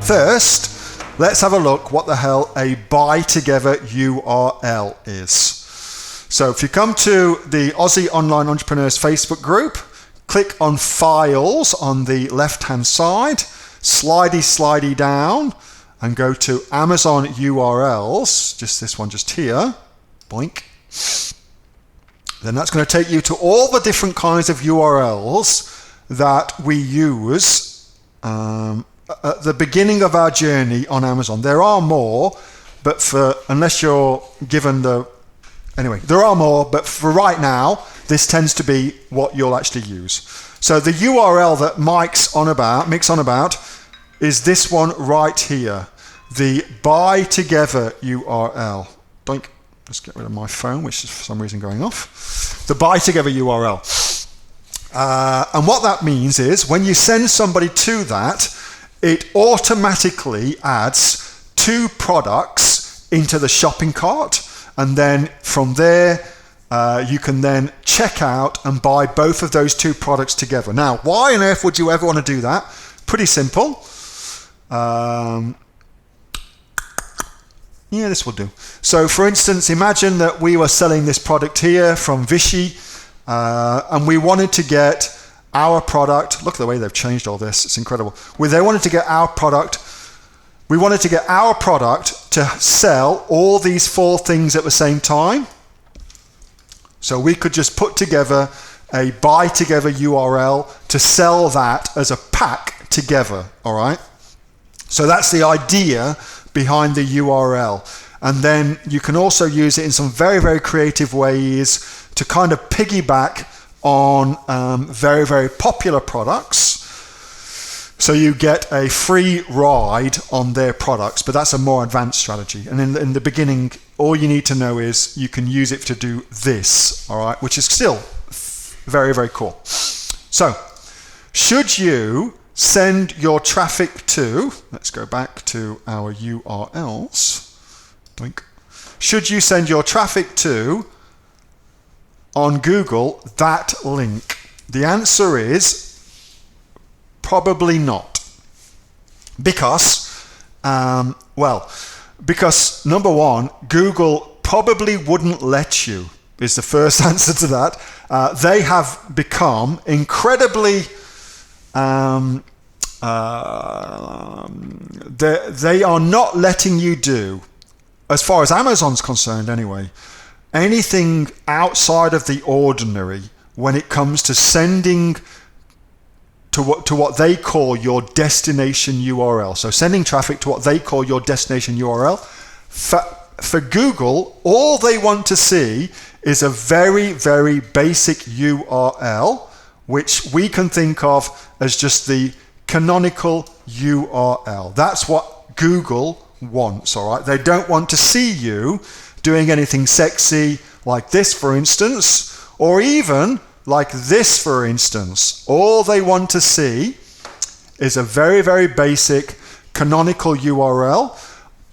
First, let's have a look what the hell a buy together URL is. So if you come to the Aussie Online Entrepreneurs Facebook group, click on Files on the left-hand side, slidey down, and go to Amazon URLs, just this one just here, boink. Then that's going to take you to all the different kinds of URLs that we use at the beginning of our journey on Amazon. There are more, but unless you're given anyway, there are more, but for right now, this tends to be what you'll actually use. So the URL that Mick's on about is this one right here, the buy together URL. Doink. Let's get rid of my phone, which is for some reason going off. The buy together URL. And what that means is when you send somebody to that, it automatically adds 2 products into the shopping cart. And then from there, you can then check out and buy both of those 2 products together. Now, why on earth would you ever want to do that? Pretty simple. Yeah, this will do. So for instance, imagine that we were selling this product here from Vichy, and we wanted to get our product. Look at the way they've changed all this. It's incredible. They wanted to get our product. We wanted to get our product to sell all these 4 things at the same time. So we could just put together a buy together URL to sell that as a pack together, all right? So that's the idea behind the URL. And then you can also use it in some very creative ways to kind of piggyback on very popular products. So you get a free ride on their products, but that's a more advanced strategy. And in the beginning, all you need to know is you can use it to do this, all right, which is still very cool. So should you send your traffic to, let's go back to our URLs. Blink. Should you send your traffic to, on Google, that link? The answer is probably not. Because, because number one, Google probably wouldn't let you, is the first answer to that. They have become incredibly they are not letting you do, as far as Amazon's concerned anyway, anything outside of the ordinary when it comes to sending to what they call your destination URL. So sending traffic to what they call your destination URL. For Google, all they want to see is a very basic URL, which we can think of as just the canonical URL. That's what Google wants, all right? They don't want to see you doing anything sexy like this, for instance, or even like this, for instance. All they want to see is a very basic canonical URL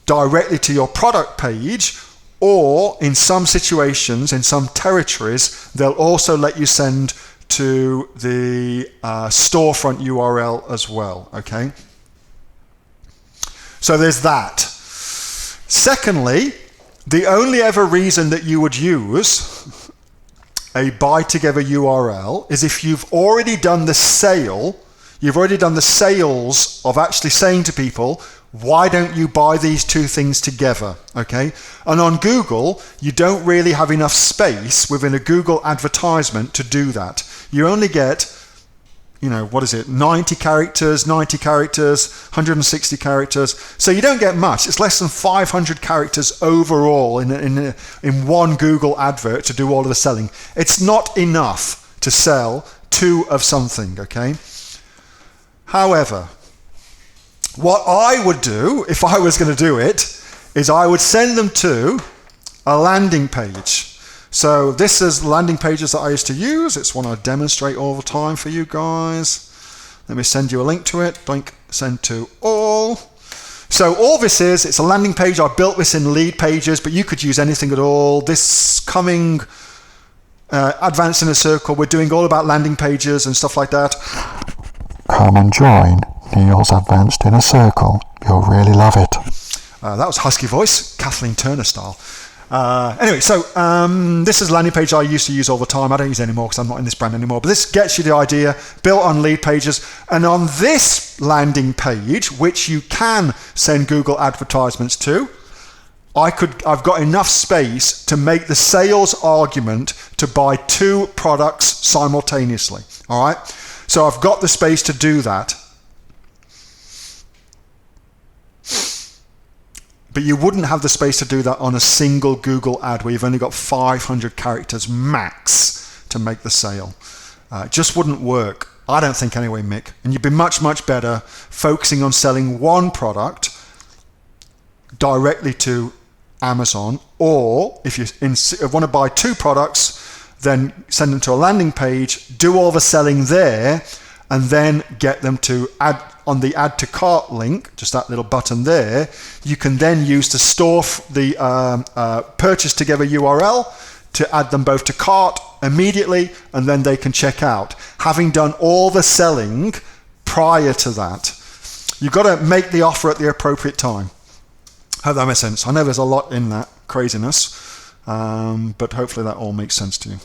directly to your product page, or in some situations, in some territories, they'll also let you send to the storefront URL as well, okay? So there's that. Secondly, the only ever reason that you would use a buy together URL is if you've already done the sale, you've already done the sales of actually saying to people, why don't you buy these 2 things together, okay? And on Google, you don't really have enough space within a Google advertisement to do that. You only get, 90 characters, 160 characters. So you don't get much. It's less than 500 characters overall in one Google advert to do all of the selling. It's not enough to sell 2 of something, okay? However, what I would do, if I was going to do it, is I would send them to a landing page. So this is landing pages that I used to use. It's one I demonstrate all the time for you guys. Let me send you a link to it. Doink, send to all. So all this is, it's a landing page. I built this in Lead Pages, but you could use anything at all. This coming Advanced Inner Circle, we're doing all about landing pages and stuff like that. Come and join. Neil's Advanced Inner Circle. You'll really love it. That was husky voice, Kathleen Turner style. Anyway, so this is a landing page I used to use all the time. I don't use it anymore because I'm not in this brand anymore. But this gets you the idea, built on lead pages. And on this landing page, which you can send Google advertisements to, I've got enough space to make the sales argument to buy 2 products simultaneously. All right. So I've got the space to do that. But you wouldn't have the space to do that on a single Google ad where you've only got 500 characters max to make the sale. It just wouldn't work. I don't think anyway, Mick. And you'd be much, much better focusing on selling one product directly to Amazon, or if you want to buy 2 products, then send them to a landing page, do all the selling there, and then get them to add on the add to cart link, just that little button there. You can then use to store the purchase together URL to add them both to cart immediately, and then they can check out, having done all the selling prior to that. You've got to make the offer at the appropriate time. Hope that makes sense. I know there's a lot in that craziness, but hopefully that all makes sense to you.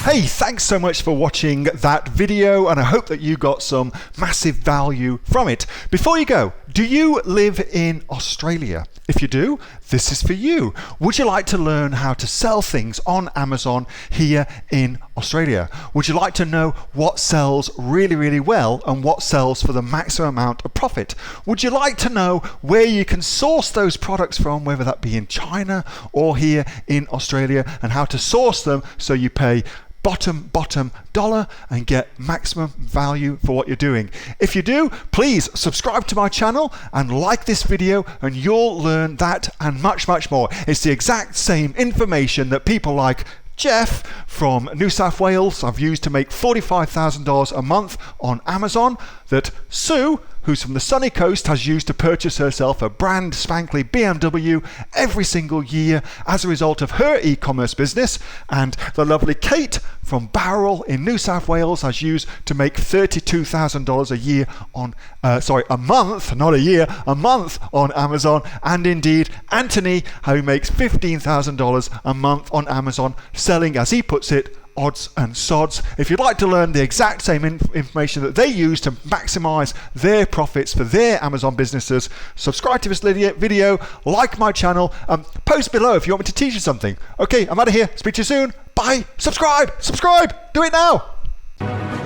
Hey, thanks so much for watching that video, and I hope that you got some massive value from it. Before you go, do you live in Australia? If you do, this is for you. Would you like to learn how to sell things on Amazon here in Australia? Would you like to know what sells really, really well and what sells for the maximum amount of profit? Would you like to know where you can source those products from, whether that be in China or here in Australia, and how to source them so you pay bottom dollar and get maximum value for what you're doing? If you do, please subscribe to my channel and like this video, and you'll learn that and much more. It's the exact same information that people like Jeff from New South Wales have used to make $45,000 a month on Amazon, that Sue, who's from the sunny coast, has used to purchase herself a brand spankly BMW every single year as a result of her e-commerce business, and the lovely Kate from Bowral in New South Wales has used to make $32,000 a year on a month, not a year, a month on Amazon, and indeed Anthony, who makes $15,000 a month on Amazon, selling, as he puts it, odds and sods. If you'd like to learn the exact same information that they use to maximize their profits for their Amazon businesses, subscribe to this video, like my channel, post below if you want me to teach you something. Okay, I'm out of here. Speak to you soon. Bye. Subscribe. Do it now.